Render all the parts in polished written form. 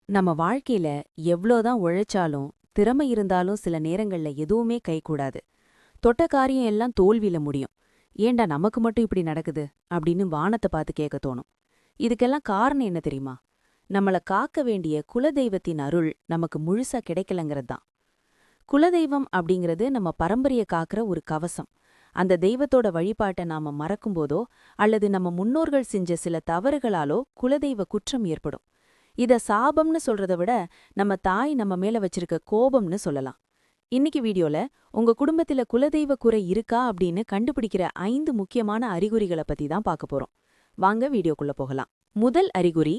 நம்ம வாழ்க்கையில எவ்ளோதான் உழைச்சாலும் திறமை இருந்தாலும் சில நேரங்கள்ல எதுவுமே கைகூடாது. தொட்ட காரியம் எல்லாம் தோல்வியில முடியும். ஏன்டா நமக்கு மட்டும் இப்படி நடக்குது அப்படின்னு வானத்தை பார்த்து கேட்க தோணும். இதுக்கெல்லாம் காரணம் என்ன தெரியுமா? நம்மள காக்க வேண்டிய குலதெய்வத்தின் அருள் நமக்கு முழுசா கிடைக்கலங்கிறது தான். குலதெய்வம் அப்படிங்கிறது நம்ம பரம்பரைய காக்கிற ஒரு கவசம். அந்த தெய்வத்தோட வழிபாட்டை நாம மறக்கும்போதோ அல்லது நம்ம முன்னோர்கள் செஞ்ச சில தவறுகளாலோ குலதெய்வ குற்றம் ஏற்படும். இத சாபம்னு சொல்றத விட நம்ம தாய் நம்ம மேல வச்சிருக்க கோபம்னு சொல்லலாம். இன்னைக்கு வீடியோல உங்க குடும்பத்தில குலதெய்வ குறை இருக்கா அப்படின்னு கண்டுபிடிக்கிற 5 முக்கியமான அறிகுறிகளை பத்தி தான் பார்க்க போறோம். வாங்க வீடியோக்குள்ள போகலாம். முதல் அறிகுறி,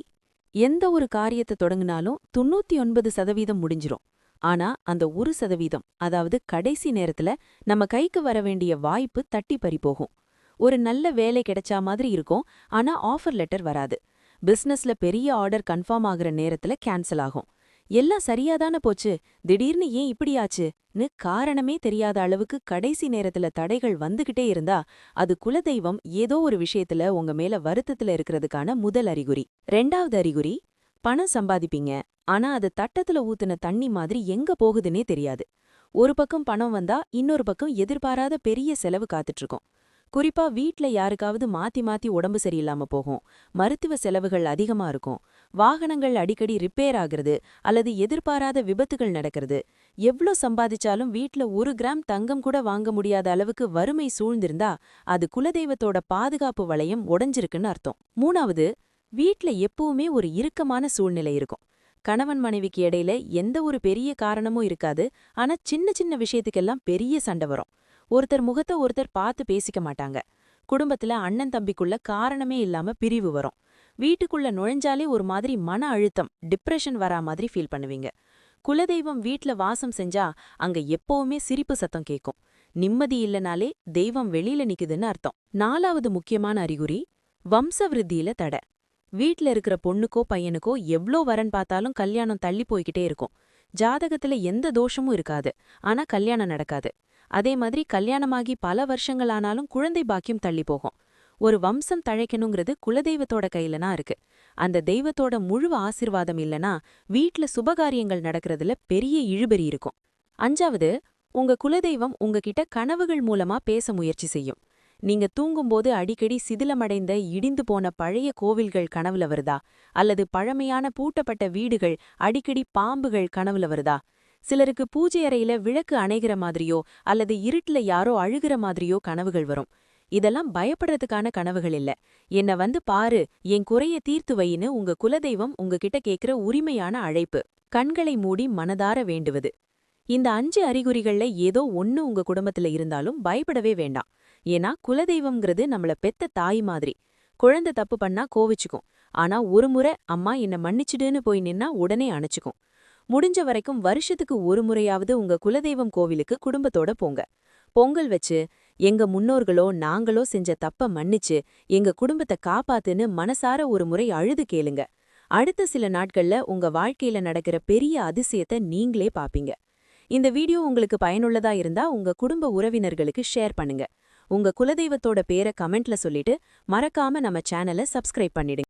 எந்த ஒரு காரியத்தை தொடங்கினாலும் 99% முடிஞ்சிரும். ஆனா அந்த 1%, அதாவது கடைசி நேரத்துல நம்ம கைக்கு வர வேண்டிய வாய்ப்பு தட்டி பறி போகும். ஒரு நல்ல வேலை கிடைச்சா மாதிரி இருக்கும், ஆனா ஆஃபர் லெட்டர் வராது. பிசினஸ்ல பெரிய ஆர்டர் கன்ஃபார்ம் ஆகுற நேரத்துல கேன்சல் ஆகும். எல்லாம் சரியாதான போச்சு, திடீர்னு ஏன் இப்படியாச்சுன்னு காரணமே தெரியாத அளவுக்கு கடைசி நேரத்துல தடைகள் வந்துகிட்டே இருந்தா அது குலதெய்வம் ஏதோ ஒரு விஷயத்துல உங்க மேல வருத்தத்துல இருக்கிறதுக்கான முதல் அறிகுறி. ரெண்டாவது அறிகுறி, பணம் சம்பாதிப்பீங்க, ஆனா அது தட்டத்துல ஊத்துன தண்ணி மாதிரி எங்க போகுதுன்னே தெரியாது. ஒரு பக்கம் பணம் வந்தா இன்னொரு பக்கம் எதிர்பாராத பெரிய செலவு காத்துட்டு இருக்கும். குறிப்பா வீட்ல யாருக்காவது மாத்தி மாத்தி உடம்பு சரியில்லாம போகும், மருத்துவ செலவுகள் அதிகமா இருக்கும், வாகனங்கள் அடிக்கடி ரிப்பேர் ஆகுறது அல்லது எதிர்பாராத விபத்துகள் நடக்கிறது. எவ்ளோ சம்பாதிச்சாலும் வீட்ல 1 கிராம் தங்கம் கூட வாங்க முடியாத அளவுக்கு வறுமை சூழ்ந்திருந்தா அது குலதெய்வத்தோட பாதுகாப்பு வளையம் உடைஞ்சிருக்குன்னு அர்த்தம். மூணாவது, வீட்ல எப்பவுமே ஒரு இறுக்கமான சூழ்நிலை இருக்கும். கணவன் மனைவிக்கு இடையில எந்த ஒரு பெரிய காரணமும் இருக்காது, ஆனா சின்ன சின்ன விஷயத்துக்கெல்லாம் பெரிய சண்டை வரும். ஒருத்தர் முகத்தை ஒருத்தர் பார்த்து பேசிக்க மாட்டாங்க. குடும்பத்துல அண்ணன் தம்பிக்குள்ள காரணமே இல்லாம பிரிவு வரும். வீட்டுக்குள்ள நுழைஞ்சாலே ஒரு மாதிரி மன அழுத்தம், டிப்ரெஷன் வரா மாதிரி ஃபீல் பண்ணுவீங்க. குலதெய்வம் வீட்ல வாசம் செஞ்சா அங்க எப்பவுமே சிரிப்பு சத்தம் கேட்கும். நிம்மதி இல்லனாலே தெய்வம் வெளியில நிக்குதுன்னு அர்த்தம். நாலாவது முக்கியமான அறிகுறி, வம்சவிருத்தியில தடை. வீட்ல இருக்கிற பொண்ணுக்கோ பையனுக்கோ எவ்ளோ வரன் பார்த்தாலும் கல்யாணம் தள்ளி போய்கிட்டே இருக்கும். ஜாதகத்துல எந்த தோஷமும் இருக்காது, ஆனா கல்யாணம் நடக்காது. அதே மாதிரி கல்யாணமாகி பல வருஷங்கள் ஆனாலும் குழந்தை பாக்கியம் தள்ளி போகும். ஒரு வம்சம் தழைக்கணுங்கிறது குலதெய்வத்தோட கையிலனா இருக்கு. அந்த தெய்வத்தோட முழு ஆசிர்வாதம் இல்லனா வீட்ல சுபகாரியங்கள் நடக்கிறதுல பெரிய இழுபறி இருக்கும். அஞ்சாவது, உங்க குலதெய்வம் உங்ககிட்ட கனவுகள் மூலமா பேச முயற்சி செய்யும். நீங்க தூங்கும்போது அடிக்கடி சிதிலமடைந்த இடிந்து போன பழைய கோவில்கள் கனவுல வருதா, அல்லது பழமையான பூட்டப்பட்ட வீடுகள், அடிக்கடி பாம்புகள் கனவுல வருதா? சிலருக்கு பூஜை அறையில விளக்கு அணைகிற மாதிரியோ அல்லது இருட்டுல யாரோ அழுகிற மாதிரியோ கனவுகள் வரும். இதெல்லாம் பயப்படுறதுக்கான கனவுகள் இல்ல. என்ன வந்து பாரு, என் குறைய தீர்த்து வைன்னு உங்க குலதெய்வம் உங்ககிட்ட கேக்குற உரிமையான அழைப்பு. கண்களை மூடி மனதார வேண்டுவது. இந்த 5 அறிகுறிகள்ல ஏதோ ஒண்ணு உங்க குடும்பத்துல இருந்தாலும் பயப்படவே வேண்டாம். ஏன்னா குலதெய்வம்ங்கிறது நம்மள பெத்த தாய் மாதிரி. குழந்தை தப்பு பண்ணா கோவிச்சுக்கும், ஆனா ஒரு முறை அம்மா என்ன மன்னிச்சிடுன்னு போய் நின்னா உடனே அணைச்சுக்கும். முடிஞ்ச வரைக்கும் வருஷத்துக்கு ஒரு முறையாவது உங்க குலதெய்வம் கோவிலுக்கு குடும்பத்தோட போங்க. பொங்கல் வச்சு, எங்க முன்னோர்களோ நாங்களோ செஞ்ச தப்ப மன்னிச்சு எங்க குடும்பத்தை காப்பாத்துன்னு மனசார ஒரு முறை அழுது கேளுங்க. அடுத்த சில நாட்கள்ல உங்க வாழ்க்கையில நடக்கிற பெரிய அதிசயத்தை நீங்களே பாப்பீங்க. இந்த வீடியோ உங்களுக்கு பயனுள்ளதா இருந்தா உங்க குடும்ப உறவினர்களுக்கு ஷேர் பண்ணுங்க. உங்க குலதெய்வத்தோட பேரை கமெண்ட்ல சொல்லிட்டு மறக்காம நம்ம சேனலை சப்ஸ்கிரைப் பண்ணிடுங்க.